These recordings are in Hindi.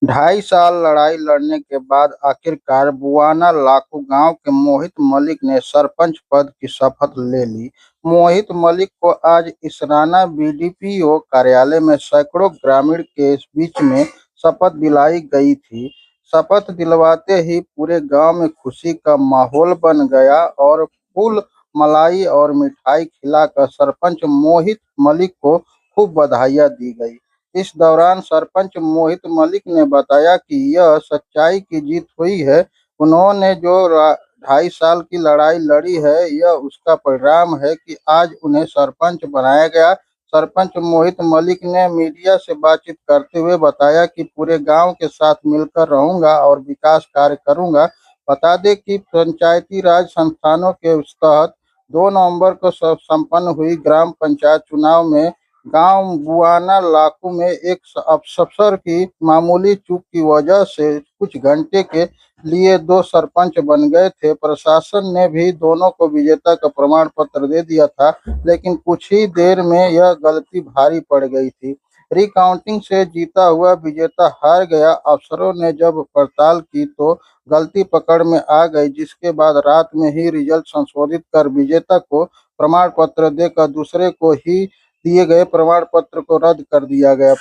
2.5 साल लड़ाई लड़ने के बाद आखिरकार बुआना लाखू गांव के मोहित मलिक ने सरपंच पद की शपथ ले ली। मोहित मलिक को आज इसराना बीडीपीओ कार्यालय में सैकड़ों ग्रामीण के बीच में शपथ दिलाई गई थी। शपथ दिलवाते ही पूरे गांव में खुशी का माहौल बन गया और फूल, मलाई और मिठाई खिलाकर सरपंच मोहित मलिक को खूब बधाइयां दी गई। इस दौरान सरपंच मोहित मलिक ने बताया कि यह सच्चाई की जीत हुई है। उन्होंने जो 2.5 साल की लड़ाई लड़ी है, यह उसका परिणाम है कि आज उन्हें सरपंच बनाया गया। सरपंच मोहित मलिक ने मीडिया से बातचीत करते हुए बताया कि पूरे गांव के साथ मिलकर रहूंगा और विकास कार्य करूंगा। बता दें कि पंचायती राज संस्थानों के तहत 2 नवंबर को संपन्न हुई ग्राम पंचायत चुनाव में गांव बुआना लाखू में एक अफसर की मामूली चूक की वजह से कुछ घंटे के लिए 2 सरपंच बन गए थे। प्रशासन ने भी दोनों को विजेता का प्रमाण पत्र दे दिया था, लेकिन कुछ ही देर में यह गलती भारी पड़ गई थी। रिकाउंटिंग से जीता हुआ विजेता हार गया। अफसरों ने जब पड़ताल की तो गलती पकड़ में आ गई, जिसके बाद रात में ही रिजल्ट संशोधित कर विजेता को प्रमाण पत्र देकर दूसरे को ही दिए गए प्रमाण पत्र को रद्द कर दिया गया।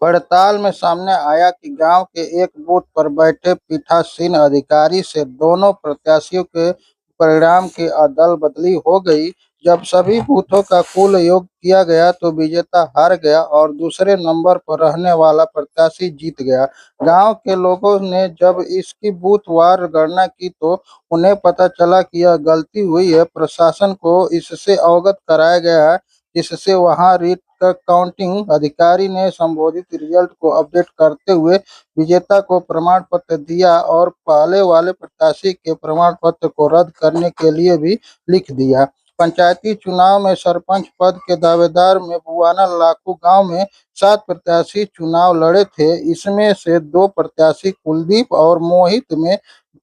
पड़ताल में सामने आया कि गांव के एक बूथ पर बैठे पीठासीन अधिकारी से दोनों प्रत्याशियों के परिणाम की अदल बदली हो गई। जब सभी बूथों का कुल योग किया गया तो विजेता हार गया और दूसरे नंबर पर रहने वाला प्रत्याशी जीत गया। गांव के लोगों ने जब इसकी बूथवार गणना की तो उन्हें पता चला कि यह गलती हुई है। प्रशासन को इससे अवगत कराया गया है, जिससे वहां काउंटिंग अधिकारी ने संबोधित रिजल्ट को अपडेट करते हुए विजेता को प्रमाण पत्र दिया और पहले वाले प्रत्याशी के प्रमाण पत्र को रद्द करने के लिए भी लिख दिया। पंचायती चुनाव में सरपंच पद के दावेदार में बुआना लाखू गांव में 7 प्रत्याशी चुनाव लड़े थे। इसमें से 2 प्रत्याशी कुलदीप और मोहित में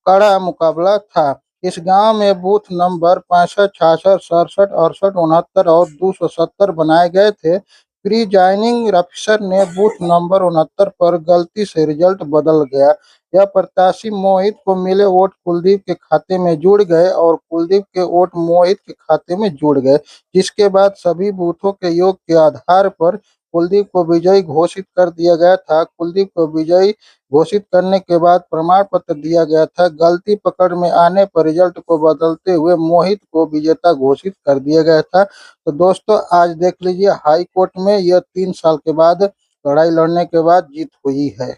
कड़ा मुकाबला था। इस गांव में बूथ नंबर 65, 66, 67, 68, 69 और 270 बनाए गए थे। प्रिजाइडिंग अफसर ने बूथ नंबर 69 पर गलती से रिजल्ट बदल गया। यह प्रत्याशी मोहित को मिले वोट कुलदीप के खाते में जुड़ गए और कुलदीप के वोट मोहित के खाते में जुड़ गए, जिसके बाद सभी बूथों के योग के आधार पर कुलदीप को विजयी घोषित कर दिया गया था। कुलदीप को विजयी घोषित करने के बाद प्रमाण पत्र दिया गया था। गलती पकड़ में आने पर रिजल्ट को बदलते हुए मोहित को विजेता घोषित कर दिया गया था। तो दोस्तों, आज देख लीजिए हाई कोर्ट में यह 3 साल के बाद लड़ाई लड़ने के बाद जीत हुई है।